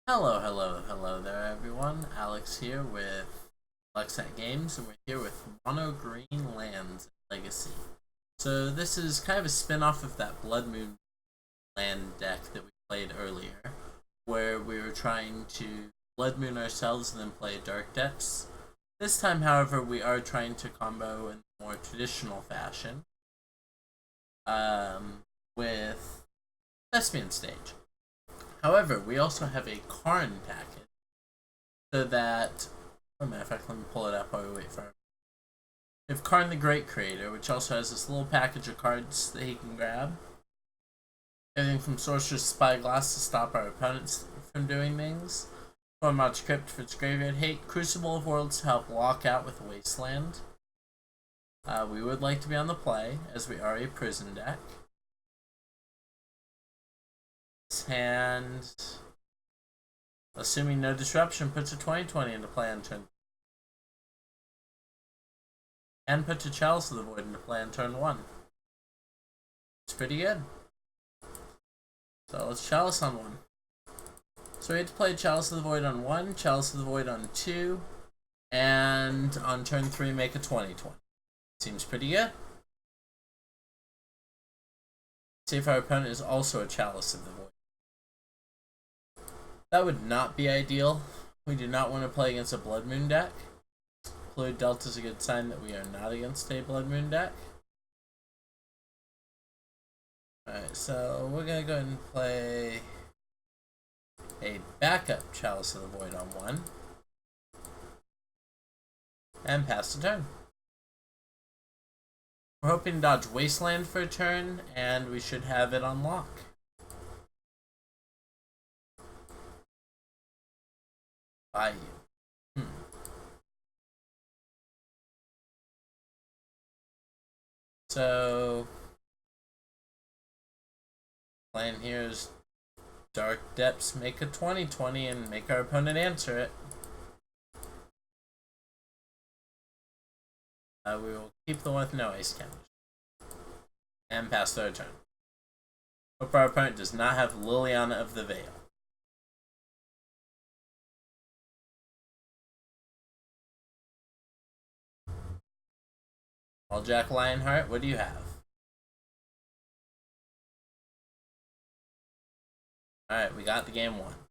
Hello there everyone. Alex here with Lucksack Games, and we're here with Mono Green Lands Legacy. So this is kind of a spin-off of that Blood Moon land deck that we played earlier, where we were trying to Blood Moon ourselves and then play Dark Depths. This time, however, we are trying to combo in a more traditional fashion, with Thespian stage. However, we also have a Karn package, so that, oh, matter of fact, let me pull it up while we wait for it. We have Karn the Great Creator, which also has this little package of cards that he can grab. Everything from Sorcerous Spyglass to stop our opponents from doing things. Tormod's Crypt for its graveyard hate. Crucible of Worlds to help lock out with Wasteland. We would like to be on the play, as we are a prison deck. And assuming no disruption, puts a 20/20 into play on turn. And puts a Chalice of the Void into play on turn 1. It's pretty good. So let's Chalice on 1. So we had to play Chalice of the Void on 1, Chalice of the Void on 2, and on turn 3 make a 20/20. Seems pretty good. See if our opponent is also a Chalice of the Void. That would not be ideal. We do not want to play against a Blood Moon deck. Fluid Delta is a good sign that we are not against a Blood Moon deck. Alright, so we're going to go ahead and play a backup Chalice of the Void on 1. And pass the turn. We're hoping to dodge Wasteland for a turn, and we should have it on lock. So, plan here is Dark Depths, make a 20/20 and make our opponent answer it. We will keep the one with no ice counters. And pass their turn. Hope our opponent does not have Liliana of the Veil. Well, Jack Lionheart, what do you have? Alright, we got the game won.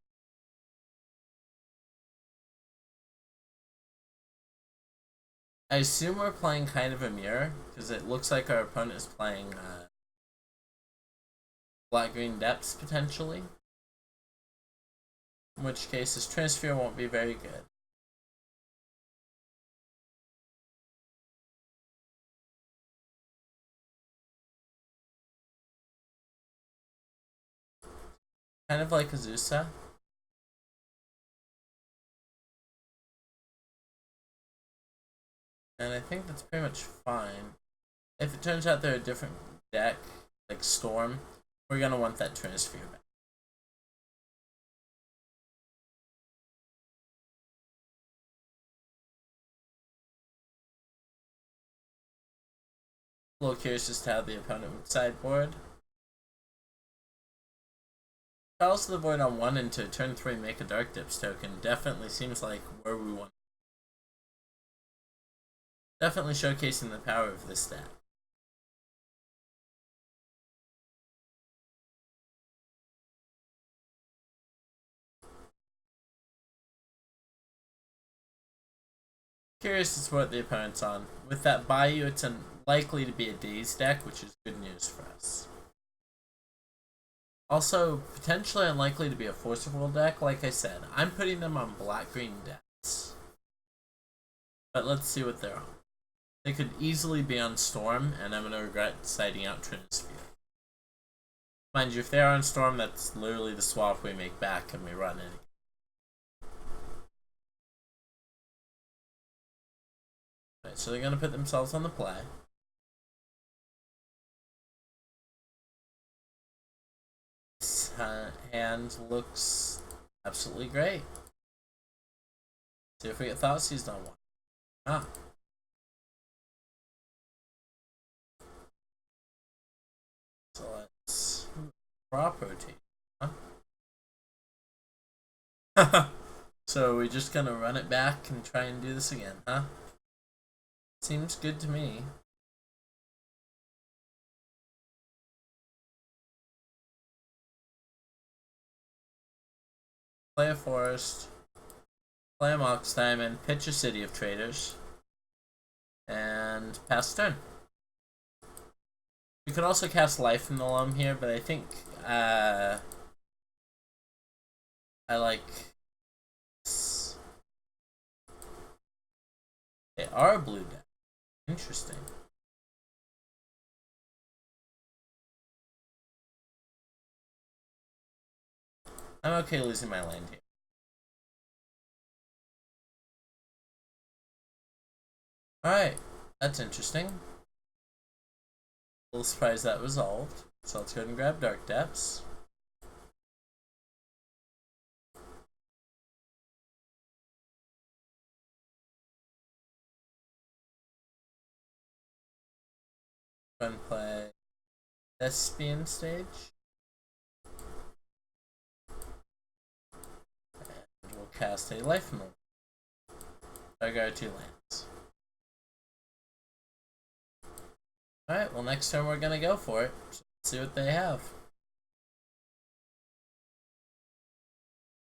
I assume we're playing kind of a mirror, because it looks like our opponent is playing Black-Green Depths, potentially. In which case, this Trinisphere won't be very good. Kind of like Azusa. And I think that's pretty much fine. If it turns out they're a different deck, like Storm, we're going to want that Trinisphere back. A little curious as to how the opponent would sideboard. Chalice of the Void on 1 into turn 3 make a Dark Depths token definitely seems like where we want. Definitely showcasing the power of this deck. Curious as to what the opponent's on. With that Bayou, it's unlikely to be a Daze deck, which is good news for us. Also, potentially unlikely to be a Force of Will deck. Like I said, I'm putting them on Black-Green decks. But let's see what they're on. They could easily be on Storm, and I'm going to regret citing out Trinisphere. Mind you, if they're on Storm, that's literally the swap we make back and we run it. Right, so they're going to put themselves on the play. This hand looks absolutely great. See if we get Thoughtseize on one. Ah. So let's crop rotate. Huh? So we're just gonna run it back and try and do this again, huh? Seems good to me. Play a forest, play a Mox Diamond, pitch a City of Traitors, and pass turn. We could also cast Life in the Loam here, but I think I like. They are a blue deck. Interesting. I'm okay losing my land here. Alright, that's interesting. A little surprised that resolved. So let's go ahead and grab Dark Depths. Go ahead and play Thespian Stage. And we'll cast a Life in the Loam. Target our 2 lands. Alright, well next turn we're gonna go for it. So let's see what they have.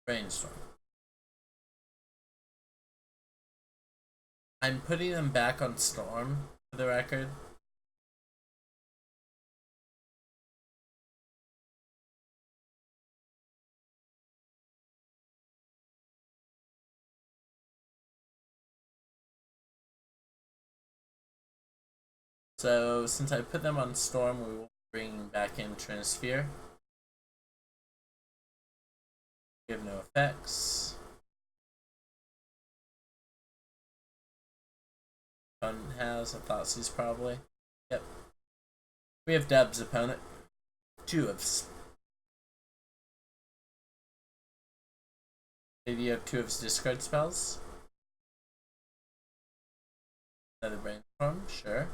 Brainstorm. I'm putting them back on Storm, for the record. So since I put them on Storm, we will bring back in Trinisphere. Give no effects. Opponent has a Thoughtseize probably. Yep. We have Deb's opponent. 2 of. Maybe you have 2 of his discard spells. Another Brainstorm, sure.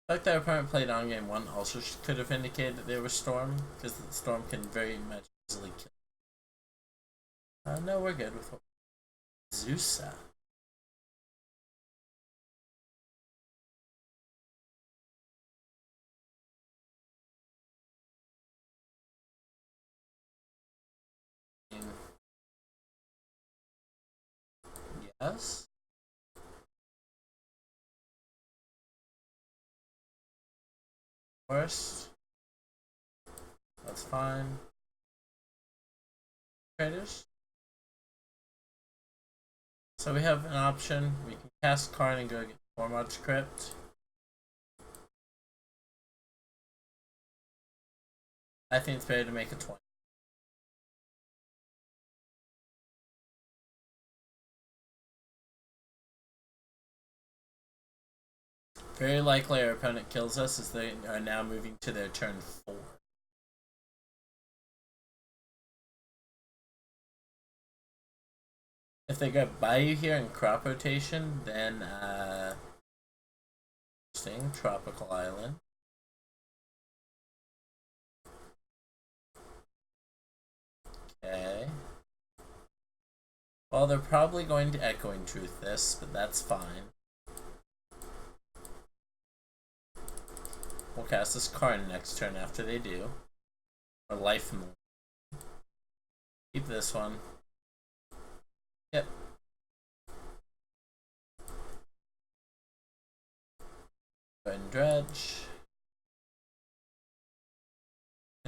The fact that our opponent played on game 1 also could have indicated that there was Storm, because the Storm can very much easily kill. No, we're good with Azusa. Yes. Worst. That's fine. Traitors. So we have an option. We can cast Karn and go get Tormod's Crypt. I think it's better to make a 20. Very likely our opponent kills us as they are now moving to their turn 4. If they go Bayou here in crop rotation, then interesting, Tropical Island. Okay. Well, they're probably going to Echoing Truth this, but that's fine. We'll cast this Karn next turn after they do. Or Life in the Loam. Keep this one. Yep. Go ahead and dredge.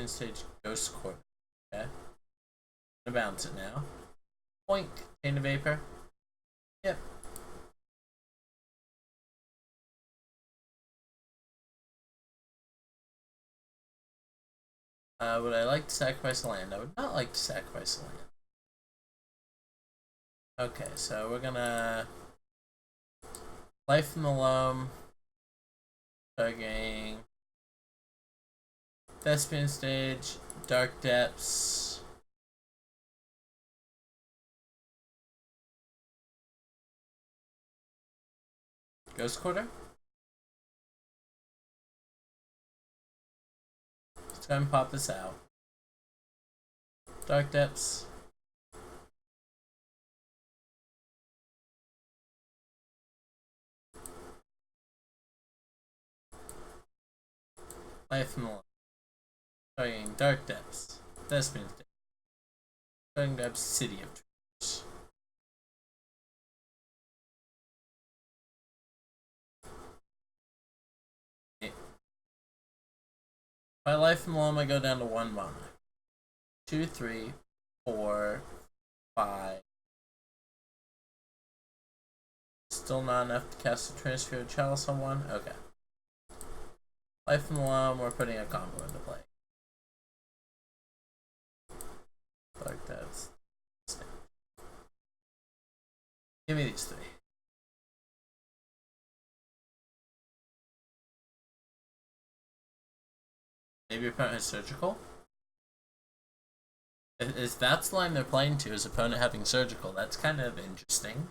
Stage Ghost Court. Okay. I'm gonna bounce it now. Poink. Chain of Vapor. Yep. Would I like to sacrifice a land? I would not like to sacrifice a land. Okay, so we're gonna Life in the Loam, targeting Thespian Stage, Dark Depths, Ghost Quarter. Let's go ahead and pop this out. Dark Depths. Life and Loam. Targeting Dark Depths. Thespian Stage. Targeting grab City of Traitors. By Life and Loam, I go down to 1 mana. 2, 3, 4, 5. Still not enough to cast a Trinisphere or Chalice on one? Okay. Life and Loam, we're putting a combo into play. Like that. Give me these 3. Maybe your opponent has Surgical? If that's the line they're playing to, his opponent having Surgical, that's kind of interesting.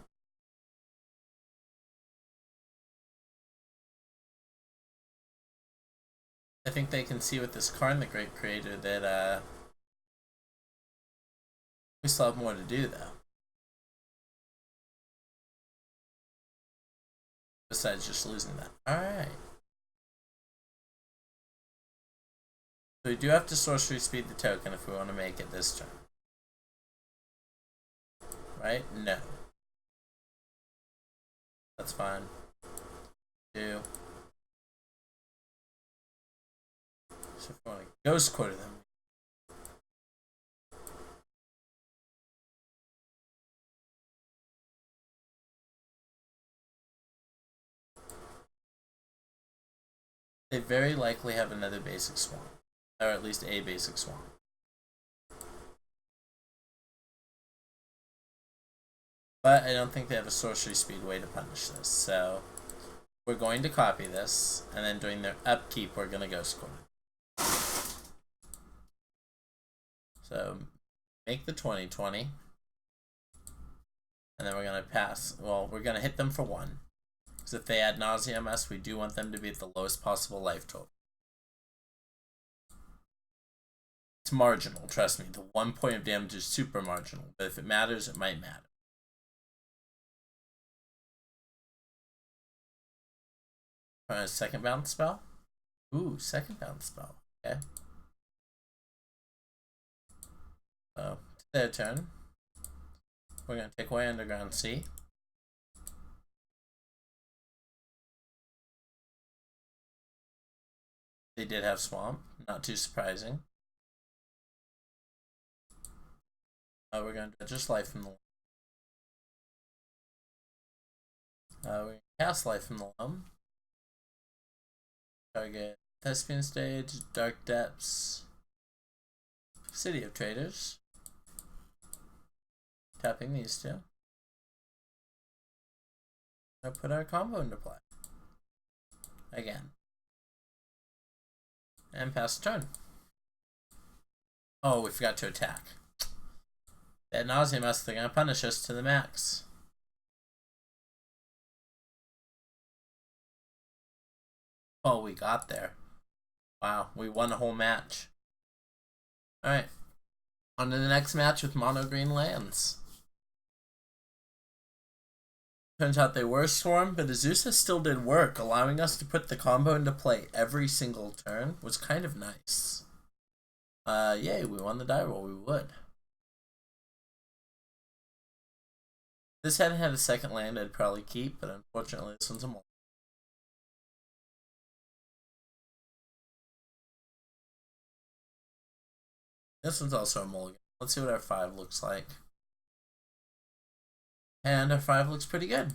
I think they can see with this Karn the Great created that we still have more to do though. Besides just losing that. Alright. So we do have to sorcery speed the token if we want to make it this turn. Right? No. That's fine. 2. So if we want to Ghost Quarter them. They very likely have another basic swamp. Or at least a basic swamp. But I don't think they have a sorcery speed way to punish this, so we're going to copy this, and then during their upkeep we're going to Ghost Quarter. So make the 20/20, and then we're going to pass. Well, we're going to hit them for 1. Because if they add Nauseam us, we do want them to be at the lowest possible life total. It's marginal, trust me. The 1 point of damage is super marginal, but if it matters, it might matter. Second bounce spell? Ooh, second bounce spell. Okay. So, it's their turn. We're going to take away Underground Sea. They did have Swamp. Not too surprising. We're going to just Life from the Loam. We're going to cast Life from the Loam. Target Thespian Stage, Dark Depths, City of Traitors. Tapping these 2. I'll put our combo into play. Again. And pass the turn. Oh, we forgot to attack. That Nauseam us, they're going to punish us to the max. Oh, we got there. Wow, we won a whole match. Alright. On to the next match with mono green lands. Turns out they were swarmed, but Azusa still did work, allowing us to put the combo into play every single turn. Was kind of nice. Yay, we won the die roll, we would. If this hadn't had a second land, I'd probably keep, but unfortunately this one's a mulligan. This one's also a mulligan. Let's see what our 5 looks like. And our 5 looks pretty good.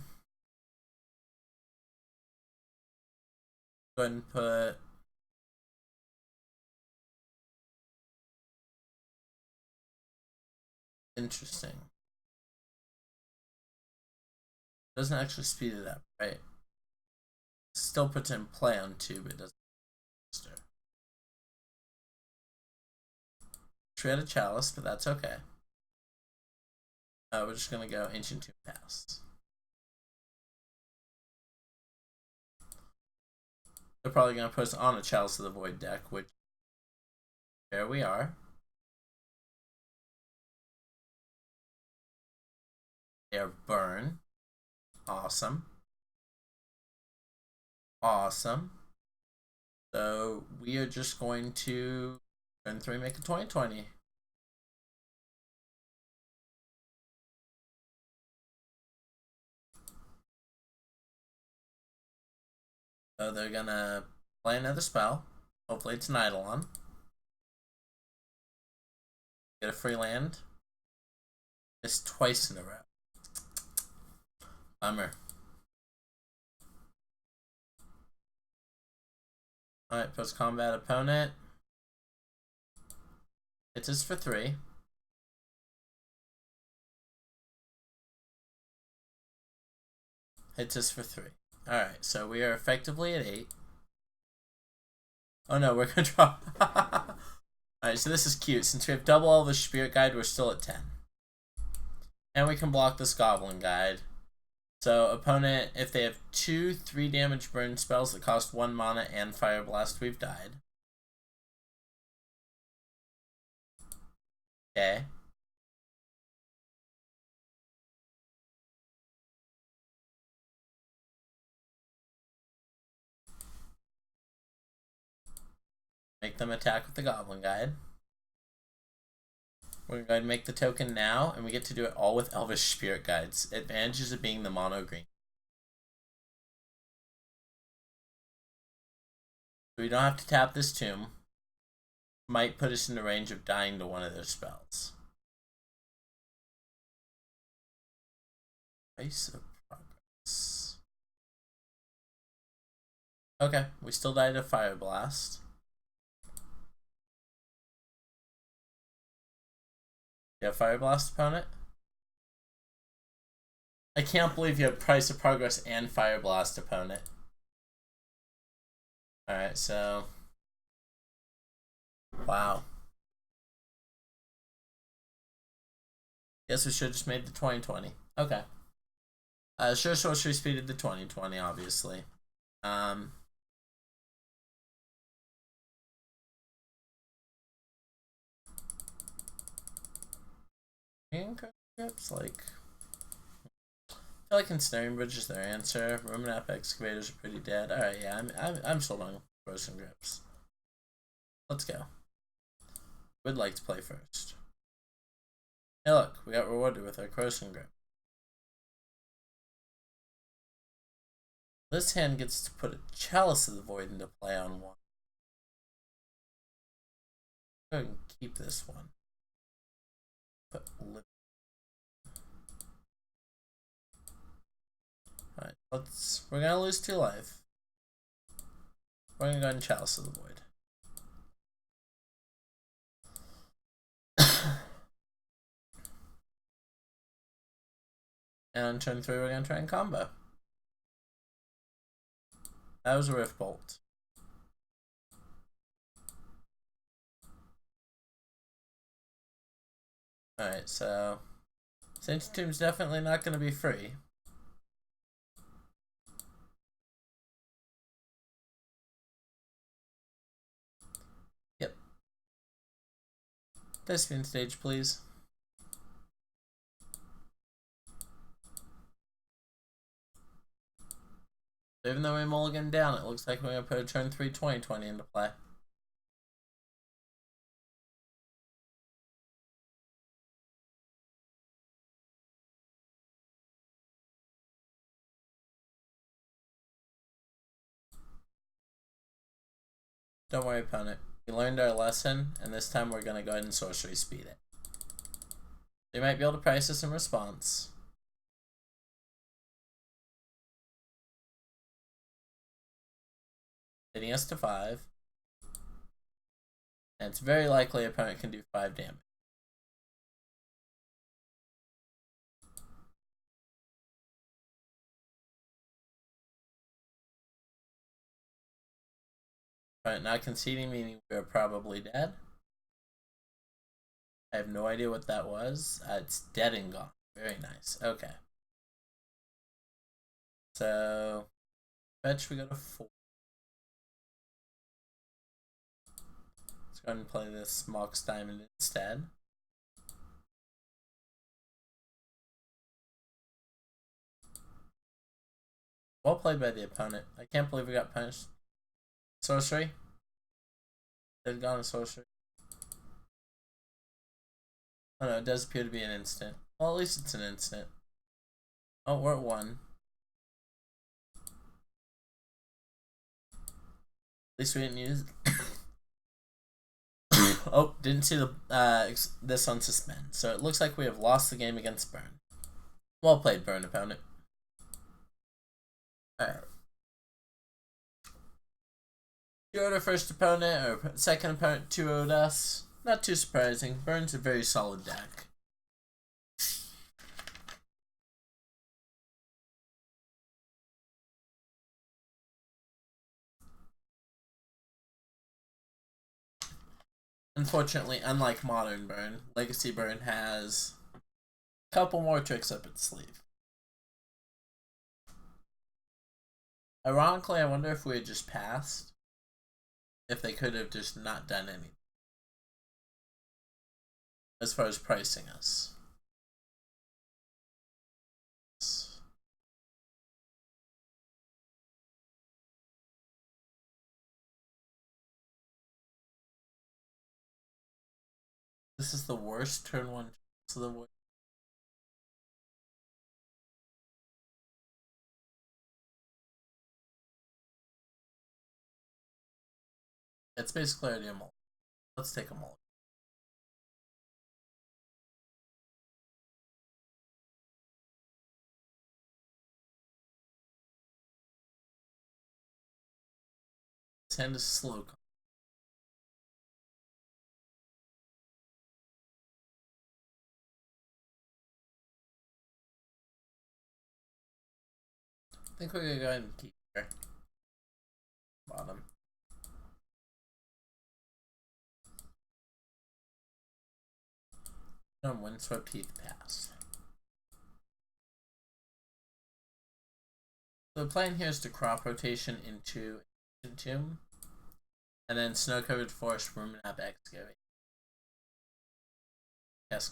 Go ahead and put interesting. Doesn't actually speed it up, right? Still puts it in play on 2, but it doesn't. Shred a Chalice, but that's okay. We're just gonna go Ancient Tomb Pass. They're probably gonna put us on a Chalice of the Void deck, which There we are. They're burn. Awesome. Awesome. So we are just going to turn 3 make a 20/20. So they're gonna play another spell. Hopefully it's an Eidolon. Get a free land. It's twice in a row. Bummer. Alright, post combat opponent. Hits us for 3. Hits us for 3. Alright, so we are effectively at 8. Oh no, we're gonna drop. Alright, so this is cute. Since we have double Elvish Spirit Guide, we're still at 10. And we can block this Goblin Guide. So, opponent, if they have 2 3 damage burn spells that cost 1 mana and Fire Blast, we've died. Okay. Make them attack with the Goblin Guide. We're going to go ahead and make the token now, and we get to do it all with Elvish Spirit Guides. Advantages of being the mono green. We don't have to tap this tomb. Might put us in the range of dying to one of their spells. Price of Progress. Okay, we still died to Fire Blast. You have Fire Blast, opponent? I can't believe you have Price of Progress and Fire Blast, opponent. Alright, so... Wow. Guess we should have just made the 20/20. Okay. Sure, Sorcery speeded the 20/20, obviously. Grips, like... I feel like Ensnaring Bridge is their answer. Ramunap Excavators are pretty dead. Alright, yeah, I'm sold on Krosan Grips. Let's go. Would like to play first. Hey look, we got rewarded with our Krosan Grip. This hand gets to put a Chalice of the Void into play on 1. Go ahead and keep this one. Put Alright, we're gonna lose 2 life. We're gonna go ahead and Chalice of the Void. And on turn 3, we're gonna try and combo. That was a Rift Bolt. Alright, so... Saint's Tomb's definitely not gonna be free. Yep. Thespian stage, please. Even though we mulligan down, it looks like we're going to put a turn 3 20/20 into play. Don't worry, opponent. We learned our lesson, and this time we're going to go ahead and sorcery speed it. They might be able to price us in response. Hitting us to 5. And it's very likely opponent can do 5 damage. Opponent not conceding, meaning we're probably dead. I have no idea what that was. It's dead and gone. Very nice. Okay. So, fetch, we go to 4. Let's go ahead and play this Mox Diamond instead. Well played by the opponent. I can't believe we got punished. Sorcery? They've gone to sorcery. Oh no, it does appear to be an instant. Well, at least it's an instant. Oh, we're at 1. At least we didn't use it. Oh, didn't see the this on suspend. So it looks like we have lost the game against Burn. Well played, Burn opponent. Alright. 2-0'd our first opponent, or second opponent 2-0'd us. Not too surprising. Burn's a very solid deck. Unfortunately, unlike modern Burn, Legacy Burn has a couple more tricks up its sleeve. Ironically, I wonder if we had just passed, if they could have just not done anything as far as pricing us. This is the worst turn 1 to the Void. It's basically already a mulligan. Let's take a mulligan. His hand is slow. I think we're gonna go ahead and keep here. Bottom. Windswept Heath pass. So the plan here is to crop rotation into Tomb, and then snow-covered forest Ramunap Excavator. Yes.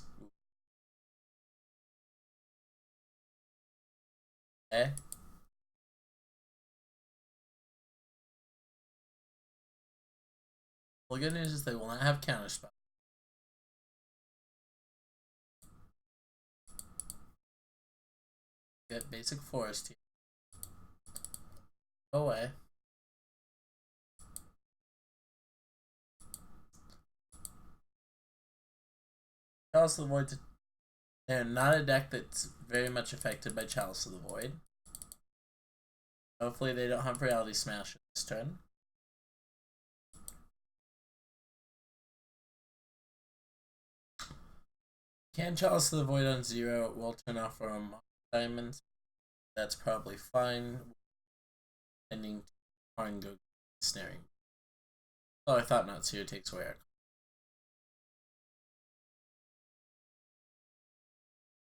Okay. Well, the good news is they will not have counterspell. Get basic forest here. Go away. Chalice of the Void. They're not a deck that's very much affected by Chalice of the Void. Hopefully they don't have Reality Smash this turn. Can Chalice of the Void on 0 will turn off our Mox Diamonds. That's probably fine. Ending Karn go Ensnaring. Oh, I thought not. Seer takes away our.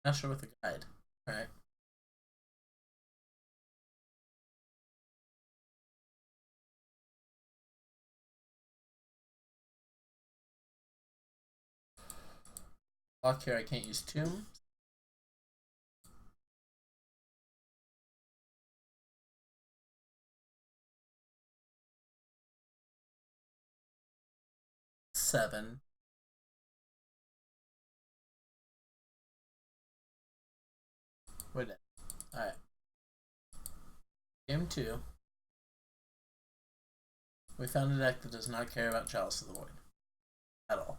Not sure with the guide. Alright. Lock here, I can't use Tomb. Seven. We're dead. Alright. Game 2. We found a deck that does not care about Chalice of the Void. At all.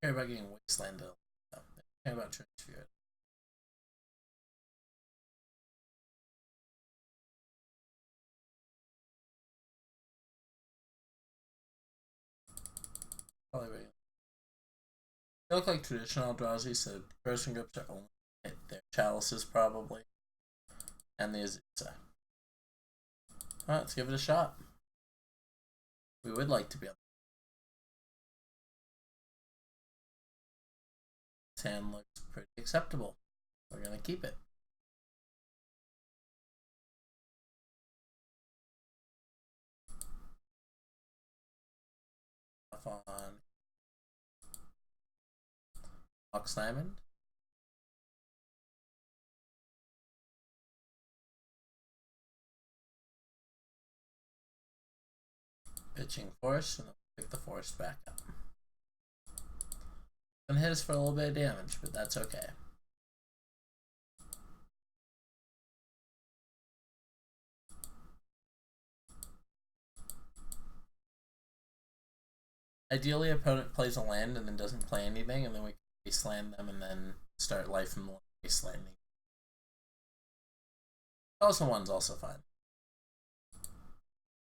They care about getting Wasteland. They care about Trinisphere. Probably right. They look like traditional Eldrazi, so Krosan Grips are only hit their Chalices probably. And the Azusa. Alright, let's give it a shot. We would like to be able. This hand looks pretty acceptable. We're gonna keep it. Off on Mox Diamond. Pitching Force, and then pick the Force back up. Gonna hit us for a little bit of damage, but that's okay. Ideally, opponent plays a land and then doesn't play anything, and then we can Wasteland them and then start life from the Wastelanding. Also, one's also fine.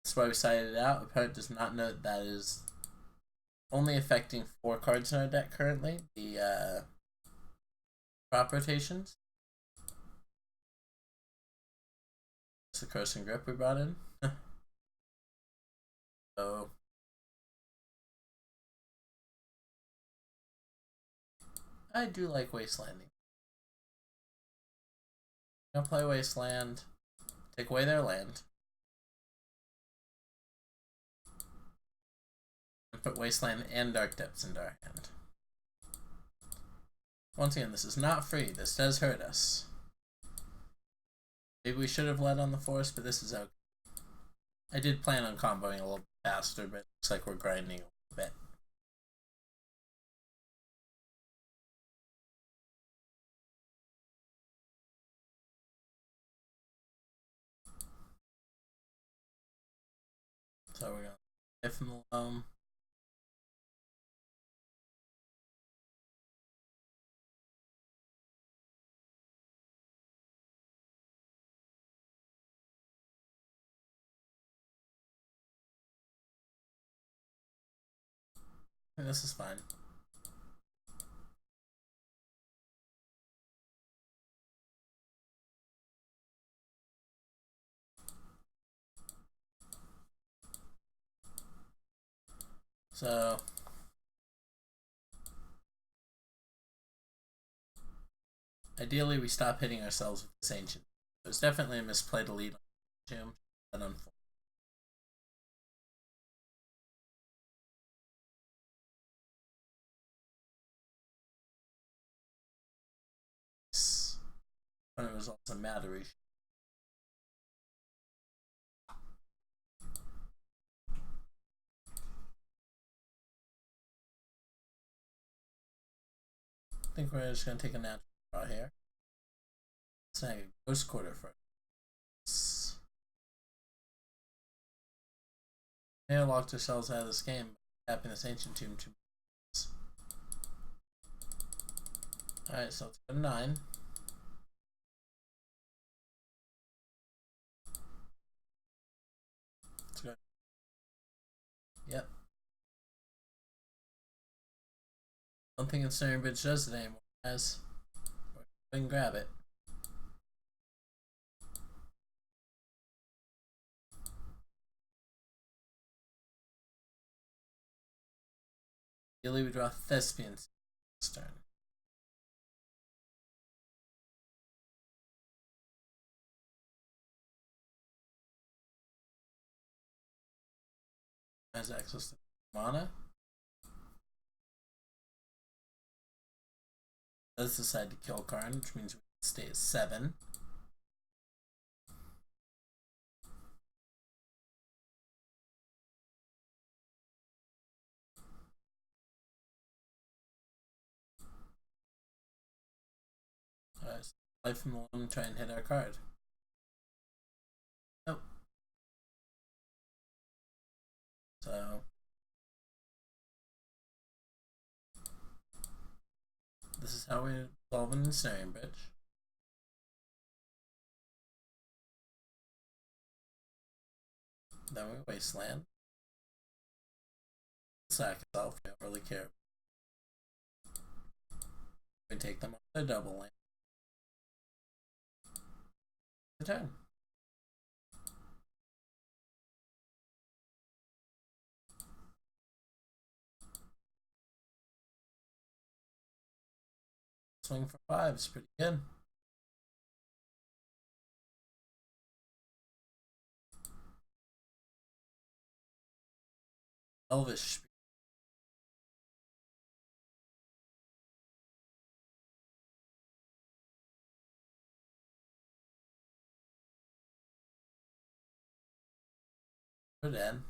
That's why we cited it out. Opponent does not know that is only affecting 4 cards in our deck currently. The crop rotations. It's the Krosan Grip we brought in. So I do like Wastelanding. I'm gonna play Wasteland, take away their land, and put Wasteland and Dark Depths into our hand. Once again, this is not free. This does hurt us. Maybe we should have led on the Force, but this is okay. I did plan on comboing a little bit faster, but it looks like we're grinding a little bit. So we're going to hit from the Loam. This is fine. So ideally we stop hitting ourselves with this ancient. It was definitely a misplay to lead on Tomb, but unfortunately. When it was also Matter. I think we're just gonna take a natural draw here. Snag a Ghost Quarter first. May have locked ourselves out of this game by tapping this Ancient Tomb 2 minutes. Alright, so let's go to 9. Let's go. Yep. I don't think Ensnaring Bridge does it anymore, guys. We can grab it. Ideally, we draw Thespian this turn. Has access to mana. Does decide to kill Karn, which means we stay at 7. Alright, so life from the Loam, try and hit our card. Nope. So this is how we resolve an Ensnaring Bridge. Then we Wasteland. Sack itself, we don't really care. We take them off their double land. Turn. Swing for 5 is pretty good. Elvish. Put in.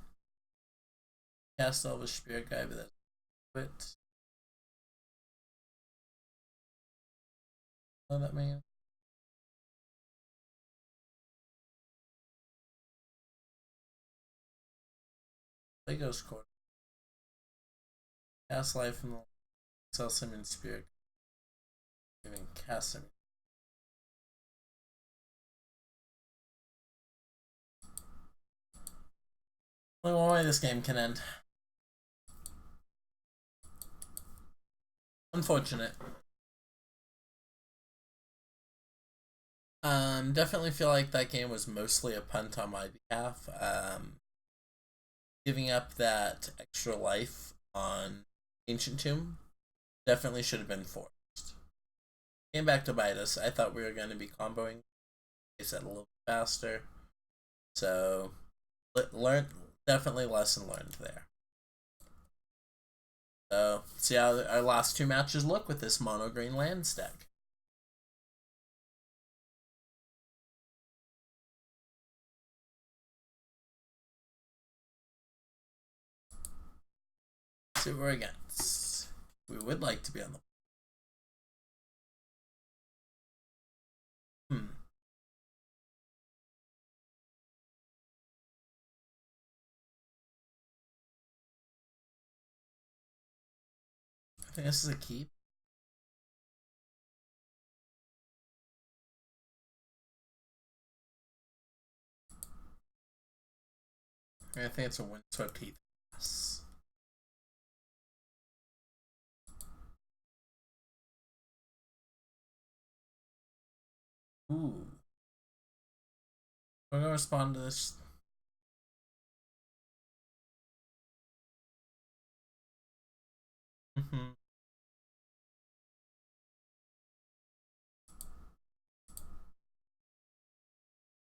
Cast Elvish Spirit Guide with that. Quit. Oh, that man. Lego Score. Cast Life from the Cell Summon Spirit. Giving cast him. Only one way this game can end. Unfortunate. Definitely feel like that game was mostly a punt on my behalf. Giving up that extra life on Ancient Tomb definitely should have been forced. Came back to bite us. I thought we were going to be comboing. They said a little faster. So, definitely lesson learned there. So, see how our last two matches look with this mono green land stack. See what we're against. We would like to be on the. I think this is a keep. I think it's a Windswept Heath. Yes. Ooh. We're gonna respond to this.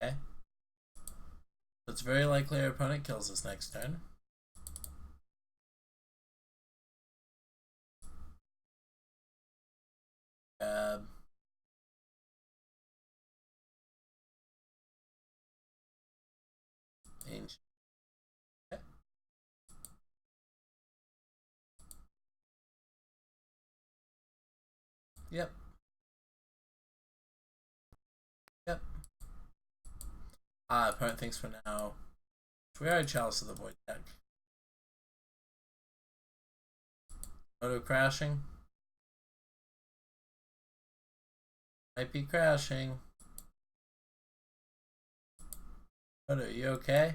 Okay. It's very likely our opponent kills us next turn. Ancient. Okay. Yep. Yep. Opponent thinks for now. We are a Chalice of the Void deck. Auto crashing. Might be crashing. Auto, are you okay?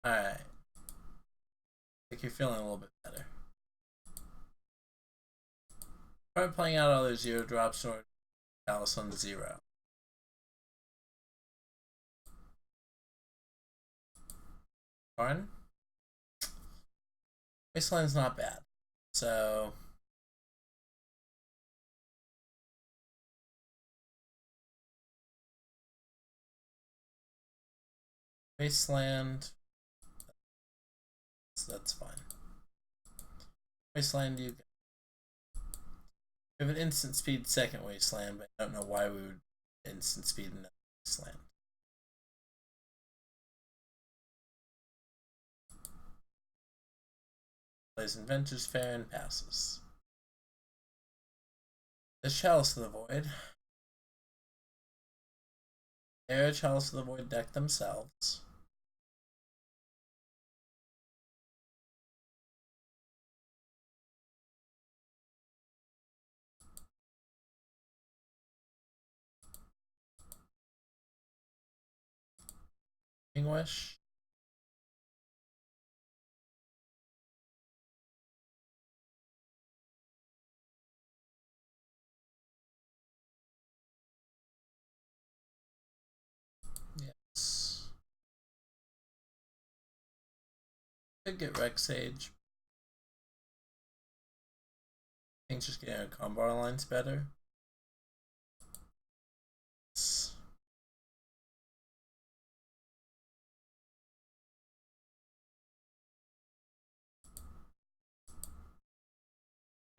Alright. I think you're feeling a little bit better. Start playing out all those 0 drops or Chalice on 0. Karn? Wasteland's not bad. So Wasteland. So that's fine. Wasteland, you have an instant speed second Wasteland, but I don't know why we would instant speed another Wasteland. Plays Inventor's Fair and passes. The Chalice of the Void. They're a Chalice of the Void deck themselves. Wish. Yes. Could get Rex Sage. I think just getting our combo line's better.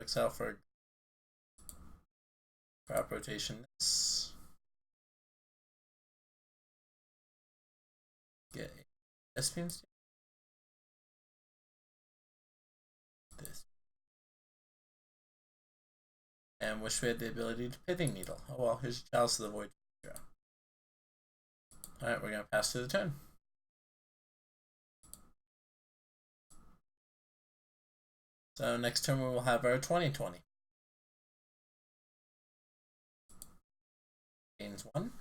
exile for crop rotation. This. Get a Thespian. This. And wish we had the ability to Pithing Needle. Oh well, here's a Chalice of the Void. Alright, we're going to pass to the turn. So next turn we will have our 2020. Gains 1.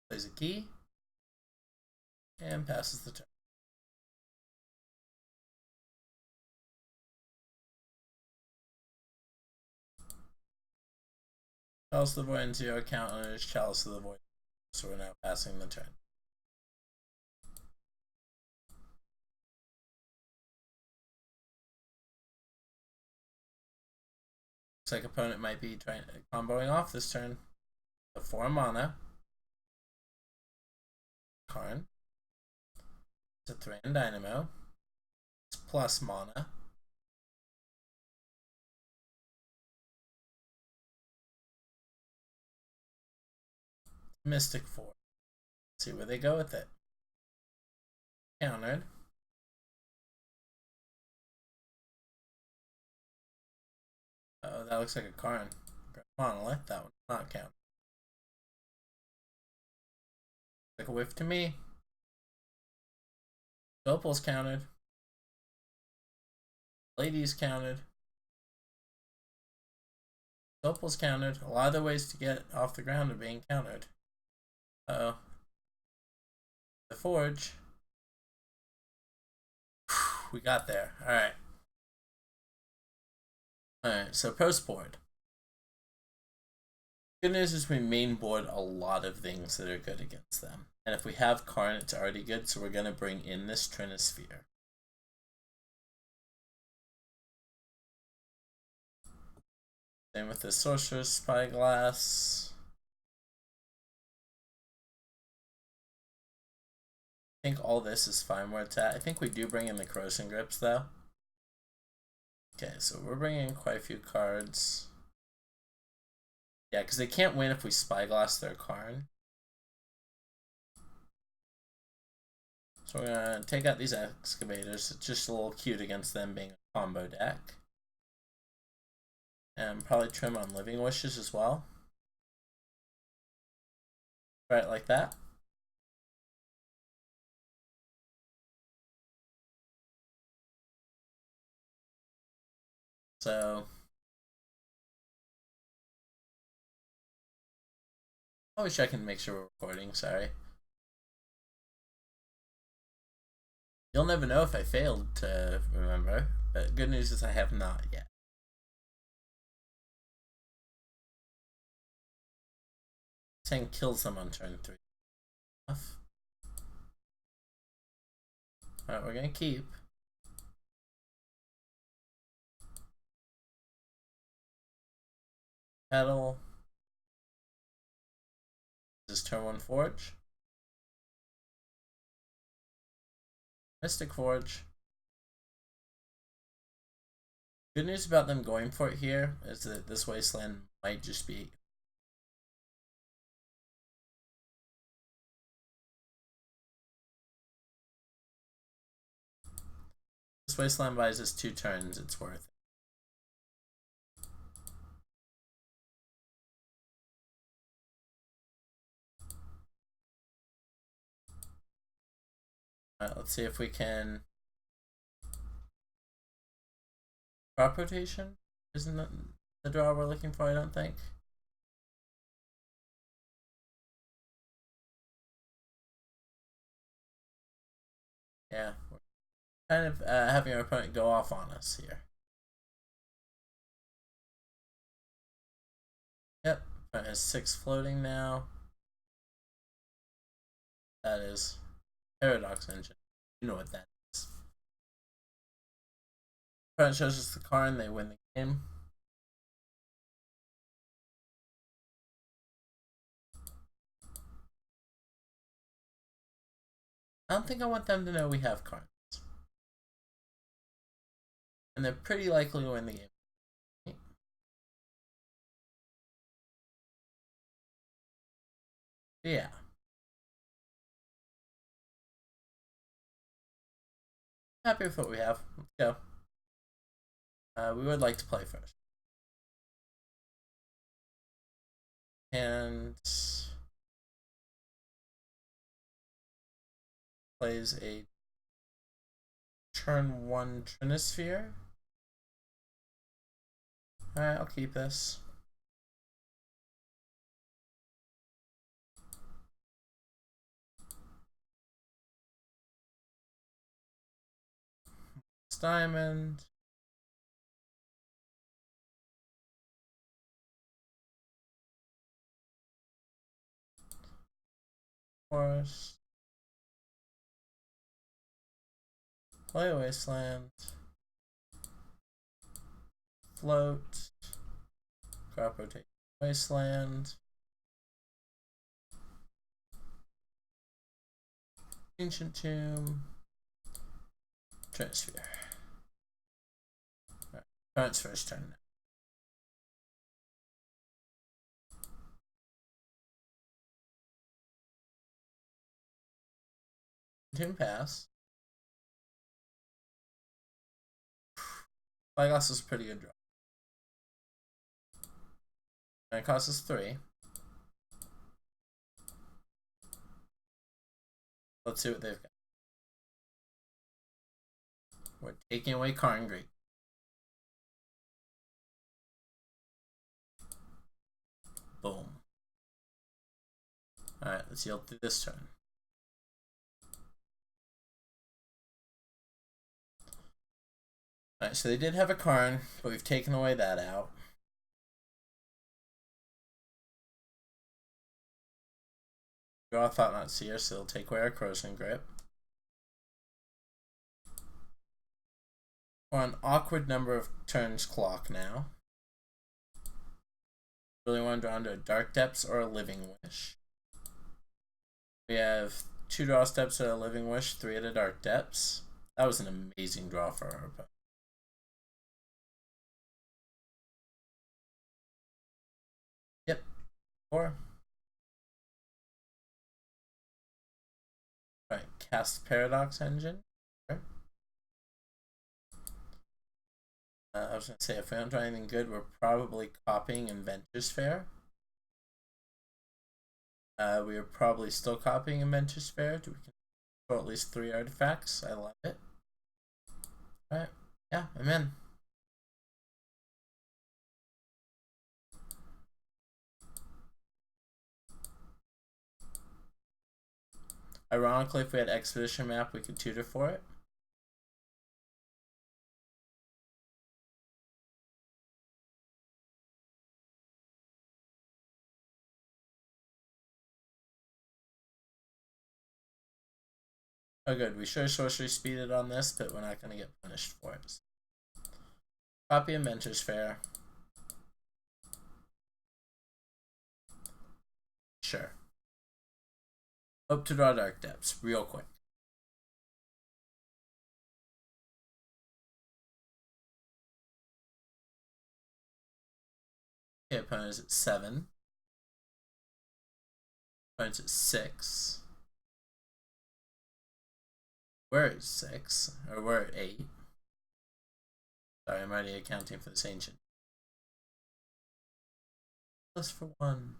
Plays a key. And passes the turn. Chalice of the Void and 0 counters Chalice of the Void. So we're now passing the turn. Looks like opponent might be trying comboing off this turn. The 4 mana. Karn. It's a 3 and Dynamo. It's plus mana. Mystic 4. Let's see where they go with it. Countered. Oh, that looks like a Karn. Monolith, that one not count. Like a whiff to me. Opal's counted. Lady's counted. Opal's counted. A lot of the ways to get off the ground are being countered. Uh-oh. The Forge. We got there. Alright. Alright, so post board. Good news is we main board a lot of things that are good against them. And if we have Karn, it's already good, so we're going to bring in this Trinisphere. Same with the Sorcerous Spyglass. I think all this is fine where it's at. I think we do bring in the Krosan Grips, though. Okay, so we're bringing in quite a few cards. Yeah, because they can't win if we Spyglass their Karn. So we're going to take out these Excavators. It's just a little cute against them being a combo deck. And probably trim on Living Wishes as well. Right, like that. So always check and make sure we're recording, sorry. You'll never know if I failed to remember, but good news is I have not yet. Saying kills them on turn 3. Alright, we're gonna keep. Petal. This is turn 1 Forge. Mystic Forge. Good news about them going for it here is that this Wasteland might just be this Wasteland buys us 2 turns, it's worth it. Alright, let's see if we can crop rotation. Isn't that the draw we're looking for, I don't think. Yeah, we're kind of having our opponent go off on us here. Yep, opponent has 6 floating now. That is Paradox Engine. You know what that is. Opponent shows us the Karn, they win the game. I don't think I want them to know we have Karns. And they're pretty likely to win the game. Yeah. Happy with what we have. Let's go. We would like to play first. And plays a turn 1 Trinisphere. Alright, I'll keep this. Mox Diamond. Forest. Play Wasteland. Float. Crop rotate Wasteland. Ancient Tomb. Trinisphere. Alright, it's first turn now. Tomb pass. Spyglass is a pretty good draw. And it costs us 3. Let's see what they've got. We're taking away Karn Grip. Boom. Alright, let's yield through this turn. Alright, so they did have a Karn, but we've taken away that out. Draw Thought Not Seer, so they'll take away our Krosan Grip. We're on awkward number of turns clock now. Really want to draw into a Dark Depths or a Living Wish. We have 2 draw steps at a Living Wish, 3 at a Dark Depths. That was an amazing draw for our opponent. Yep. 4. Alright, cast Paradox Engine. Sure. I was going to say, if we don't draw anything good, we're probably copying Inventor's Fair. We are probably still copying Inventor's Fair. We can draw at least 3 artifacts. I love it. Alright, yeah, I'm in. Ironically, if we had Expedition Map, we could tutor for it. Oh good, we sure sorcery speeded on this, but we're not going to get punished for it. Copy Inventor's Fair. Sure. Hope to draw Dark Depths real quick. Okay, opponent is at 7. Opponent's at 6. We're at 6, or we're at 8. Sorry, I'm already accounting for this ancient. Plus for 1.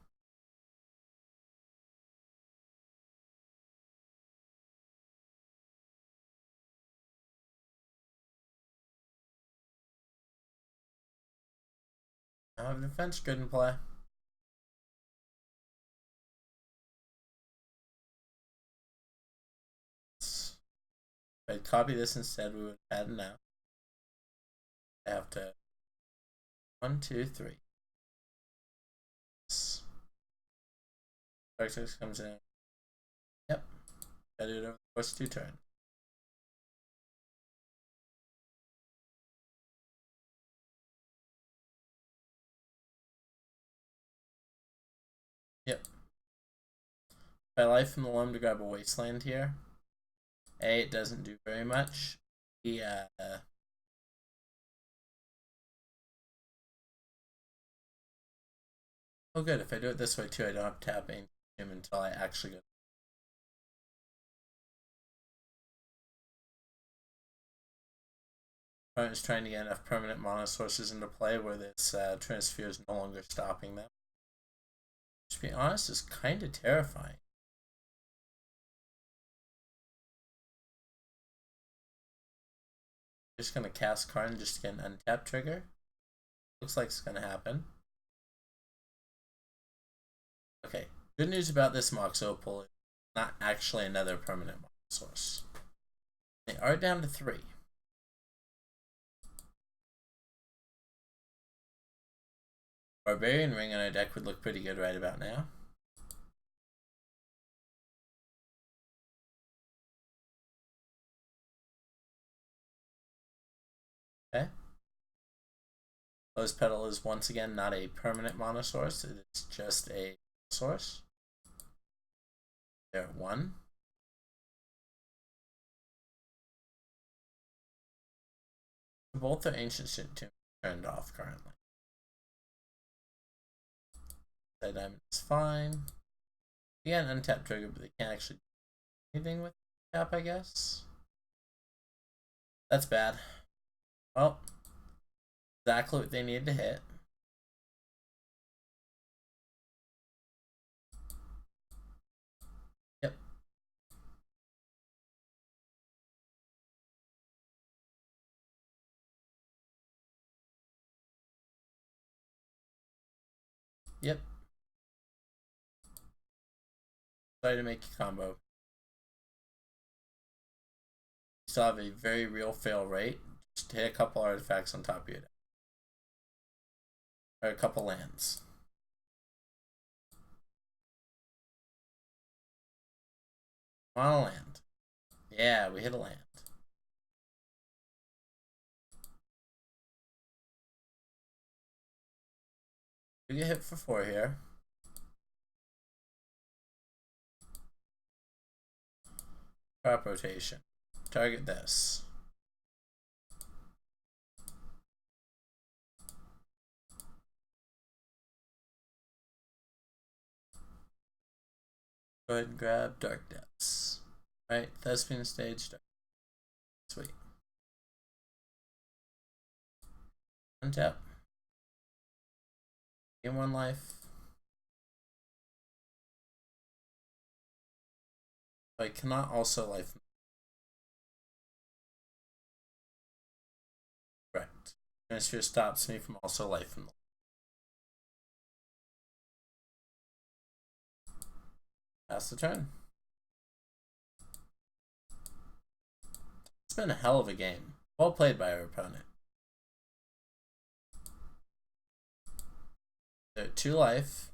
I have defense good in play. If I'd copy this instead, we would have had it now. I have to 1, 2, 3. Dark Six comes in. Yep. Gotta do it over the course of 2 turns. Yep. I life from the Loam to grab a Wasteland here. A, it doesn't do very much. Yeah. Oh good, if I do it this way too, I don't have to tap him until I actually go. Opponent's trying to get enough permanent mana sources into play where this Trinisphere is no longer stopping them. To be honest, is kind of terrifying. Just gonna cast Karn just to get an untap trigger. Looks like it's gonna happen. Okay, good news about this Mox Opal is not actually another permanent mana source. They are down to 3. Barbarian Ring on our deck would look pretty good right about now. Okay. Rose Petal is once again not a permanent mana source, it's just a source. There, 1. Both are Ancient Tomb turned off currently. That diamond is fine. You got an untap trigger, but they can't actually do anything with tap, I guess. That's bad. Well, exactly what they needed to hit. Yep. Yep. Sorry to make you combo. You still have a very real fail rate. Just hit a couple artifacts on top of your deck. Or a couple lands. On a land. Yeah, we hit a land. We get hit for 4 here. Crop rotation. Target this. Go ahead and grab Dark Depths. Right, Thespian stage. Sweet. Untap. Gain 1 life. I cannot also life. Correct. Trinisphere stops me from also life from the. Pass the turn. It's been a hell of a game. Well played by our opponent. They're at 2 life.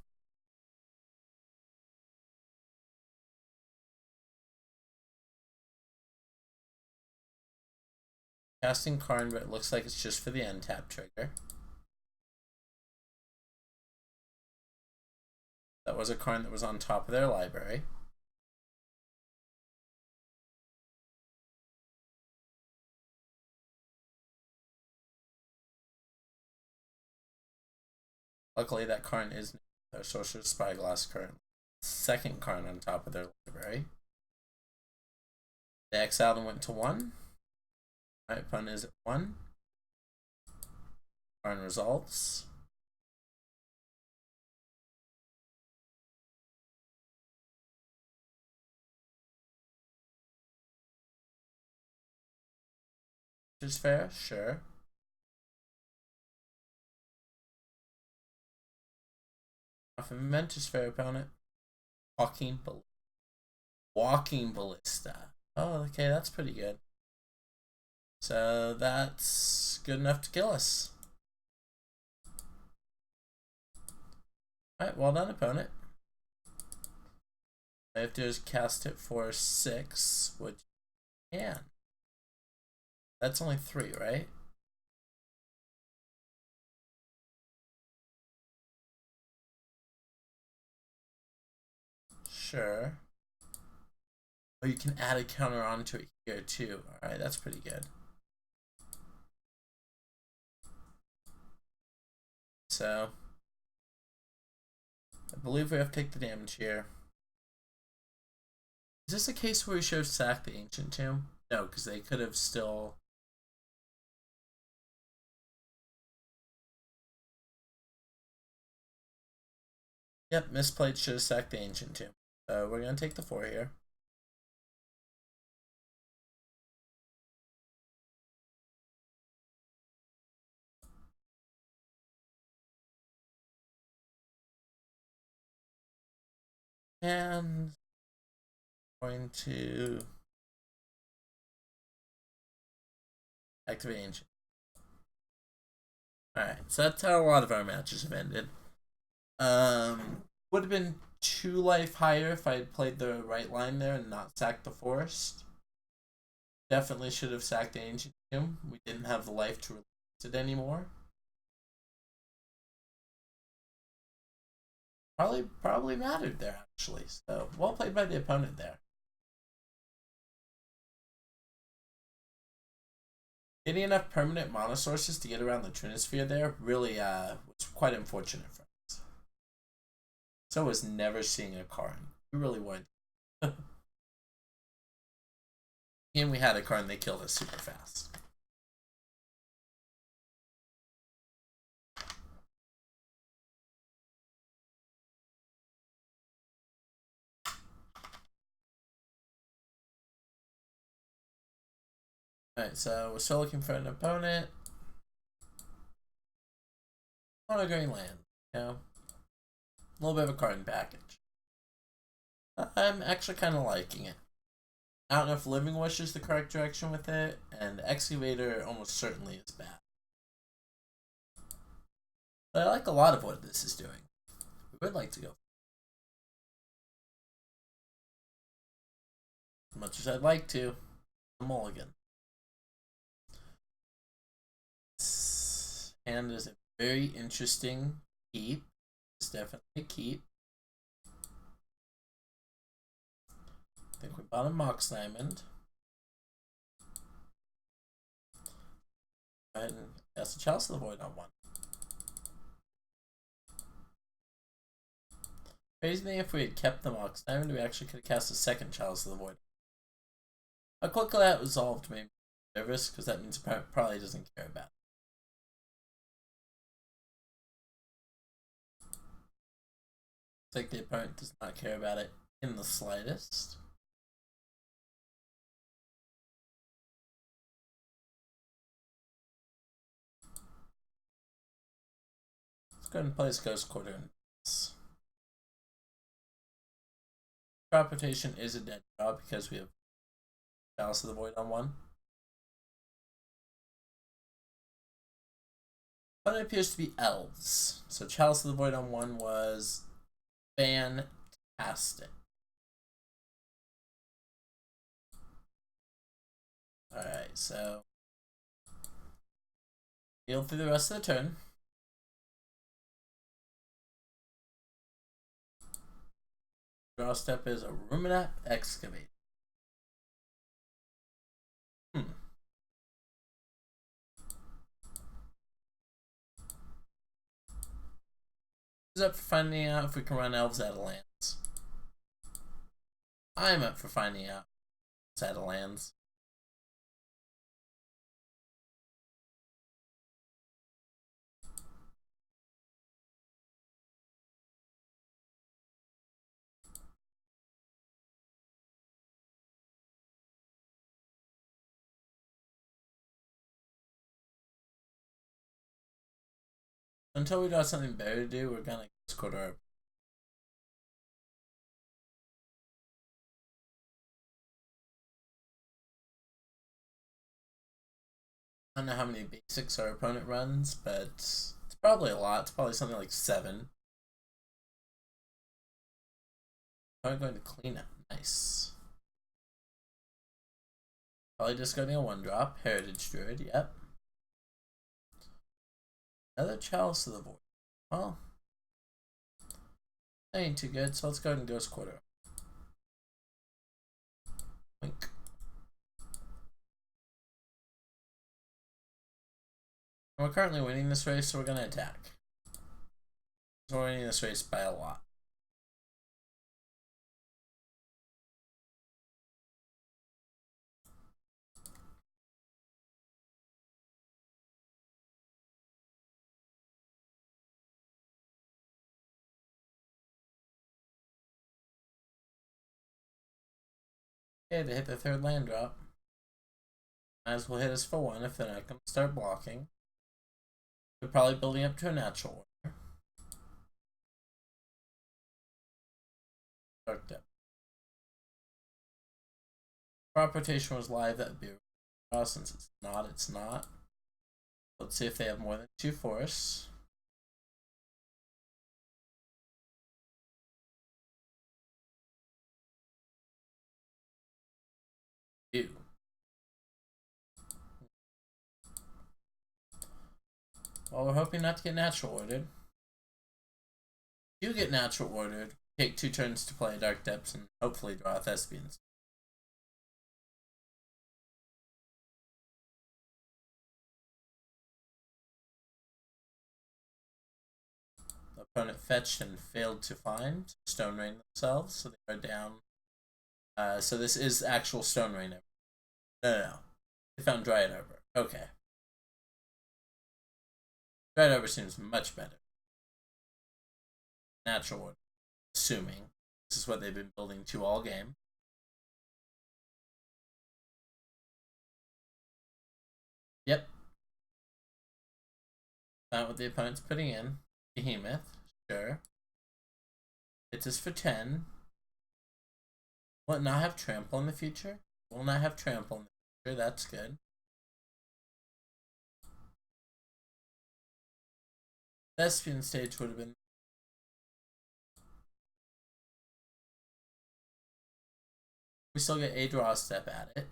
Casting Karn, but it looks like it's just for the end tap trigger. That was a Karn that was on top of their library. Luckily, that Karn is their Sorcerous Spyglass currently. Second Karn on top of their library. They exiled and went to 1. My opponent is at 1. Karn results. Which is fair, sure. Off of Mentor's fair opponent. Walking Ballista. Oh, okay, that's pretty good. So that's good enough to kill us. Alright, well done, opponent. I have to just cast it for 6, which can. That's only 3, right? Sure. Or you can add a counter onto it here too. Alright, that's pretty good. So, I believe we have to take the damage here. Is this a case where we should have sacked the Ancient Tomb? No, because they could have still... Yep, misplayed, should have sacked the Ancient Tomb. So we're going to take the 4 here. And going to activate Ancient. Alright, so that's how a lot of our matches have ended. Would have been 2 life higher if I had played the right line there and not sacked the forest. Definitely should have sacked the Ancient Tomb. We didn't have the life to release it anymore. Probably mattered there, actually. So, well played by the opponent there. Getting enough permanent mana sources to get around the Trinisphere there really was quite unfortunate for us. So was never seeing a Karn. We really weren't. And we had a Karn, they killed us super fast. Alright, so we're still looking for an opponent. On a green land, you know. A little bit of a Karn package. I'm actually kind of liking it. I don't know if Living Wish is the correct direction with it, and Excavator almost certainly is bad. But I like a lot of what this is doing. We would like to go. As much as I'd like to, a mulligan. This hand is a very interesting keep. It's definitely a keep. I think we bought a Mox Diamond. Go ahead and cast a Chalice of the Void on 1. Crazy thing, if we had kept the Mox Diamond, we actually could have cast a second Chalice of the Void. How quickly that resolved made me nervous, because that means it probably doesn't care about it. It's like the opponent does not care about it in the slightest. Let's go ahead and place Ghost Quarter in this. Crop rotation is a dead draw because we have Chalice of the Void on 1. But it appears to be elves. So Chalice of the Void on 1 was fantastic. Alright, so heal through the rest of the turn. Draw step is a Ramunap Excavator. Who's up for finding out if we can run elves out of lands? I'm up for finding out if it's out of lands. Until we got something better to do, we're gonna Ghost Quarter. I don't know how many basics our opponent runs, but it's probably a lot. It's probably something like 7. I'm going to clean up. Nice. Probably just going to a 1-drop. Heritage Druid, yep. Another Chalice of the Void. Well, that ain't too good, so let's go ahead and Ghost Quarter. We're currently winning this race, so we're going to attack. We're winning this race by a lot. Okay, they hit the third land drop. Might as well hit us for one if they're not going to start blocking. They're probably building up to a natural order. Dark Depth. Crop rotation was live, that would be a since it's not, it's not. Let's see if they have more than 2 forests. Do. Well, we're hoping not to get natural ordered. If you get natural ordered, take 2 turns to play Dark Depths and hopefully draw Thespians. The opponent fetched and failed to find Stone Rain themselves, so they are down. So this is actual Stone Rain. No. They found Dryad Arbor. Okay. Dryad Arbor seems much better. Natural order. Assuming this is what they've been building to all game. Yep. Not what the opponent's putting in. Behemoth. Sure. Hits us for 10. Will it not have trample in the future? Will not have trample in the future. That's good. Thespian stage would have been. We still get a draw step at it.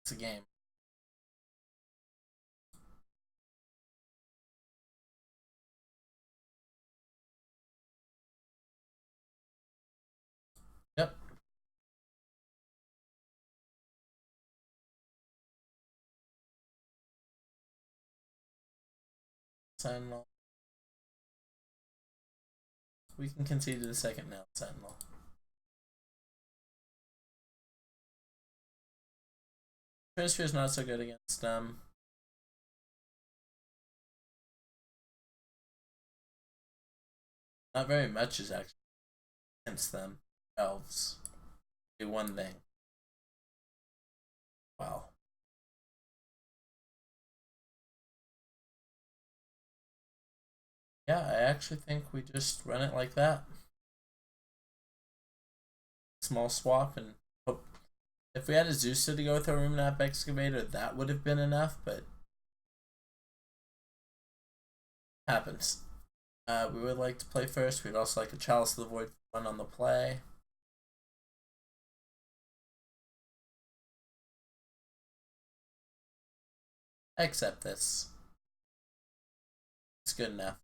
It's a game. Yep. Sentinel. We can concede to the second now, Sentinel. Trinisphere is not so good against them. Not very much is actually against them. Elves. Do one thing. Wow. Yeah, I actually think we just run it like that. Small swap and hope. If we had Azusa to go with our Ramunap Excavator, that would have been enough, but happens. We would like to play first. We'd also like a Chalice of the Void one on the play. I accept this. It's good enough.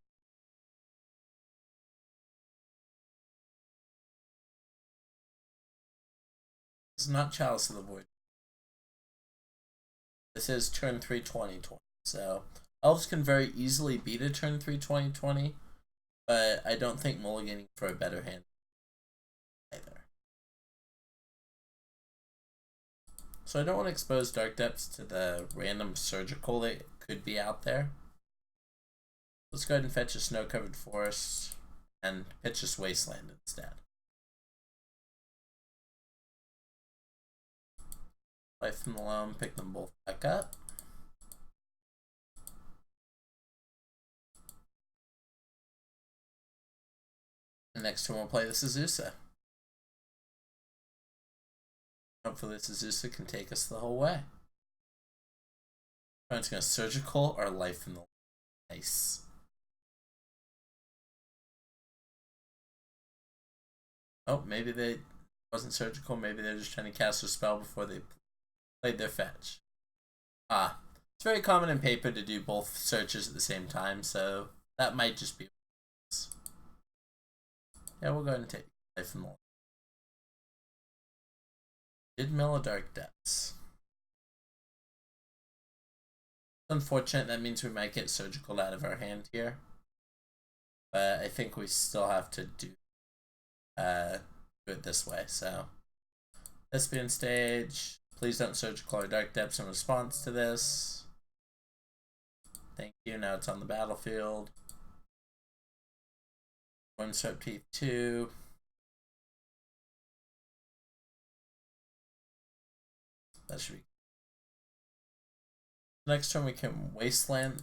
This is not Chalice of the Void. This is turn 3 2020. So Elves can very easily beat a turn 3 2020, but I don't think mulliganing for a better hand either. So I don't want to expose Dark Depths to the random surgical that could be out there. Let's go ahead and fetch a snow-covered forest and pitch us Wasteland instead. Play from the Loam, pick them both back up. The next turn we'll play this Azusa. Hopefully this Azusa can take us the whole way. Opponent's going to surgical or life from the Loam. Nice. Oh, maybe they wasn't surgical. Maybe they're just trying to cast a spell before they played their fetch. It's very common in paper to do both searches at the same time, so That might just be. Yeah, we'll go ahead and take life from more. Did Mill of Dark Depths. Unfortunate, that means we might get surgical out of our hand here. But I think we still have to do it this way, so. Thespian stage. Please don't surgical our Dark Depths in response to this. Thank you, now it's on the battlefield. Windswept Heath 2. That should be. Next turn we can Wasteland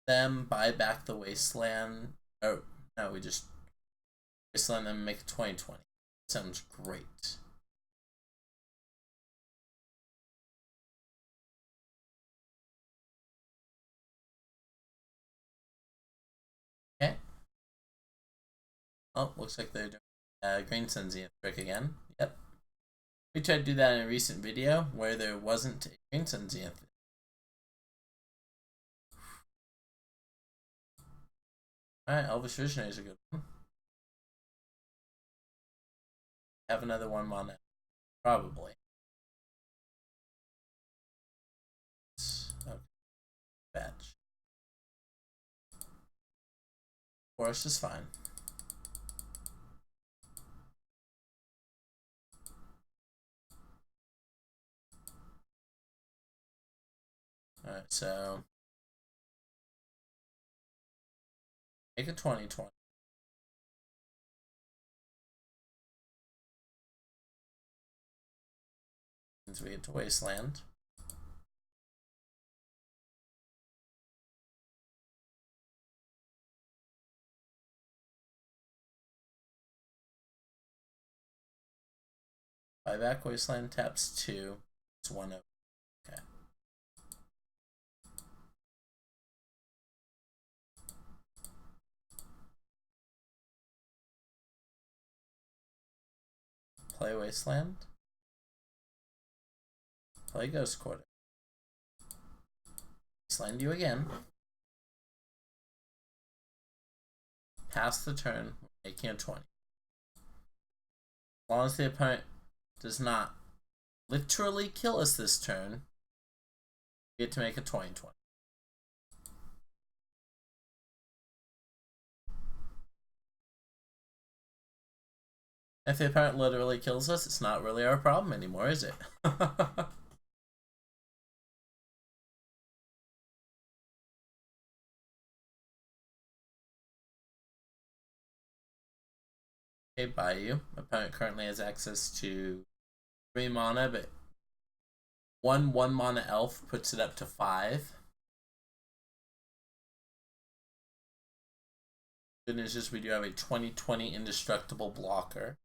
them, buy back the Wasteland. Oh, no, we just Wasteland them and make it 2020. Sounds great. Okay. Oh, looks like they're doing Green Sun Zenith trick again. Yep. We tried to do that in a recent video where there wasn't a Green Sun Zenith. Alright, Elvish Visionary is a good one. Have another 1-mana. Probably. Okay. Batch. Forest is fine. Alright, so make a 2020. Means we get to Wasteland. Buyback Wasteland taps 2. It's 1 over. Okay. Play Wasteland. Play Ghost Quarter. Wasteland you again. Pass the turn, making a 20. As long as the opponent does not literally kill us this turn, we get to make a 2020. If the opponent literally kills us, it's not really our problem anymore, is it? Okay, Bayou. Opponent currently has access to 3 mana, but one 1-mana elf puts it up to 5. Good news is we do have a 2020 indestructible blocker.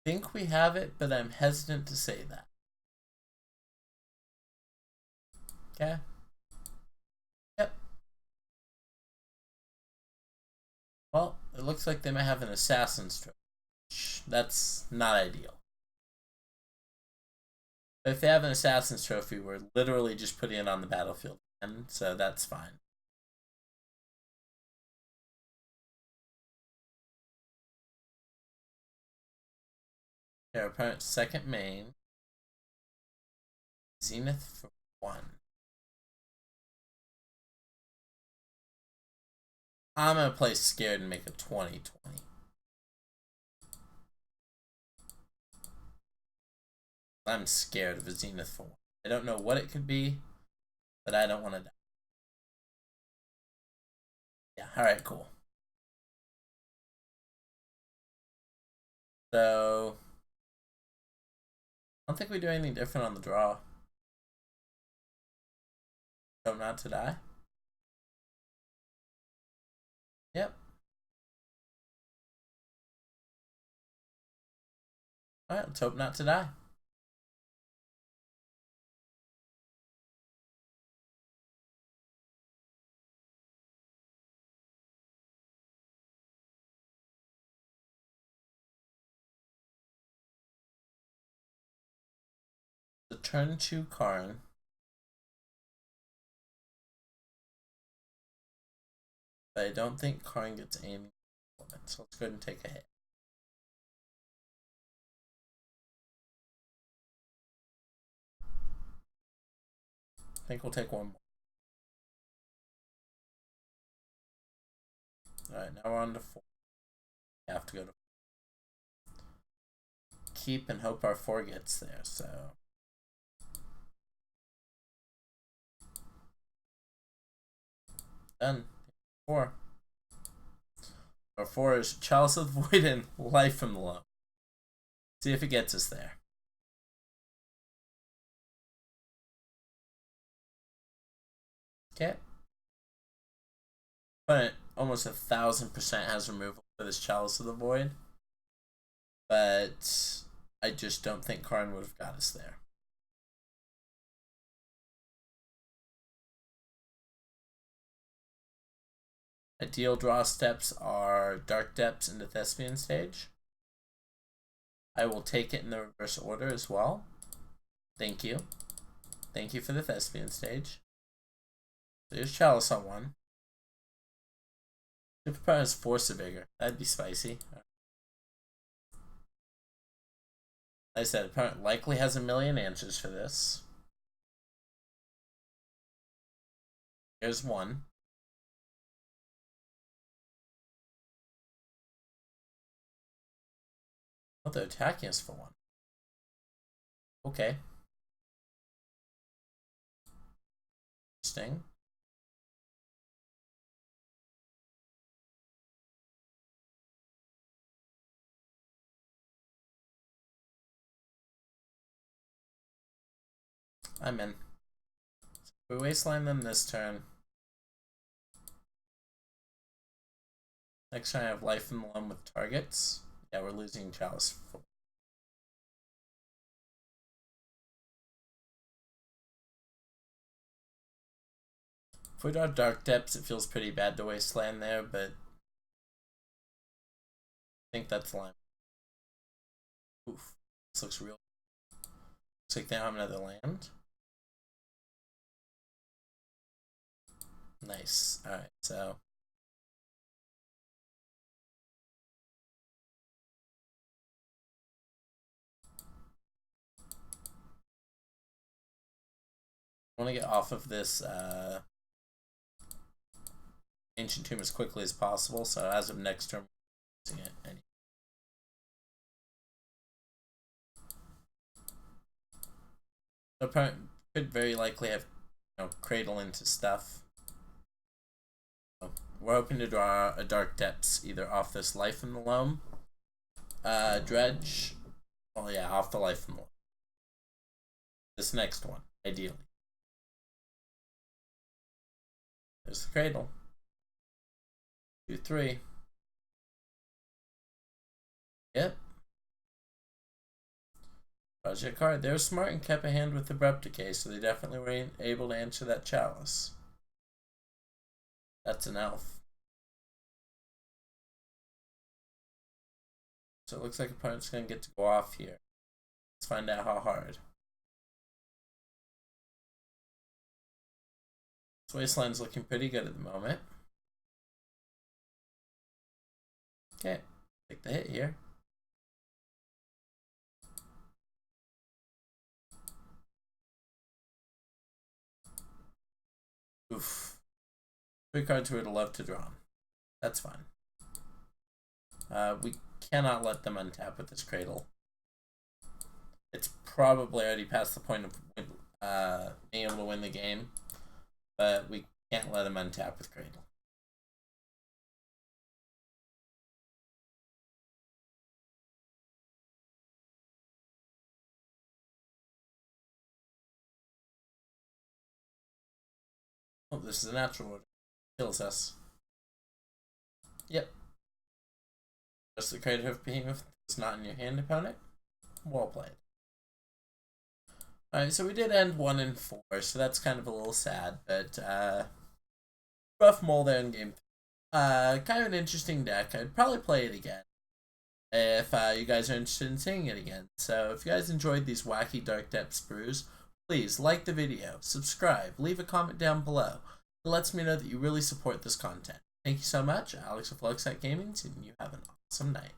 I think we have it, but I'm hesitant to say that. Okay. Yep. Well, it looks like they might have an assassin's trophy. That's not ideal. But if they have an assassin's trophy, we're literally just putting it on the battlefield again, so that's fine. Their opponent's second main. Zenith for 1. I'm gonna play scared and make a 2020. I'm scared of a Zenith for 1. I don't know what it could be, but I don't want to die. Yeah, alright, cool. So I don't think we do anything different on the draw. Hope not to die. Yep. Alright, let's hope not to die. turn 2 Karn. But I don't think Karn gets aiming for it, so let's go ahead and take a hit. I think we'll take one more. Alright, now we're on to 4. We have to go to 4. Keep and hope our 4 gets there, so. Done. 4. Our 4 is Chalice of the Void and Life from the Loam. See if it gets us there. Okay. But almost 1,000% has removal for this Chalice of the Void. But I just don't think Karn would have got us there. Ideal draw steps are Dark Depths into Thespian stage. I will take it in the reverse order as well. Thank you. Thank you for the Thespian stage. There's Chalice on 1. If opponent has Force of Vigor, that'd be spicy. Like I said, opponent likely has a million answers for this. Here's 1. Oh, they're attacking us for 1. Okay. Interesting. I'm in. So we wasteland them this turn. Next turn I have Life in the Loam with targets. Yeah, we're losing Chalice. If we draw Dark Depths, it feels pretty bad to wasteland there, but I think that's line. Oof. This looks real. Looks like they don't have another land. Nice. Alright, so. I want to get off of this Ancient Tomb as quickly as possible, so as of next turn, I'm using it. The opponent could very likely have, cradle into stuff. So we're hoping to draw a Dark Depths either off this Life in the Loam, Dredge. Oh yeah, off the Life in the Loam. This next one, ideally. There's the cradle. 2, 3. Yep. Project card. They were smart and kept a hand with the Abrupt Decay, so they definitely were able to answer that Chalice. That's an elf. So it looks like opponent's going to get to go off here. Let's find out how hard. This Wasteland's looking pretty good at the moment. Okay, take the hit here. Oof. 3 cards we would have loved to draw. That's fine. We cannot let them untap with this Cradle. It's probably already past the point of being able to win the game, but we can't let them untap with Cradle. Oh, this is a natural order. Kills us. Yep. Just the creative behemoth is not in your hand, opponent. Well played. Alright, so we did end 1 and 4, so that's kind of a little sad, but rough mole there in game 3. Kind of an interesting deck. I'd probably play it again if you guys are interested in seeing it again. So if you guys enjoyed these wacky Dark Depths brews, Please like the video, subscribe, leave a comment down below. It lets me know that you really support this content. Thank you so much, Alex of Lucksack Games, and you have an awesome night.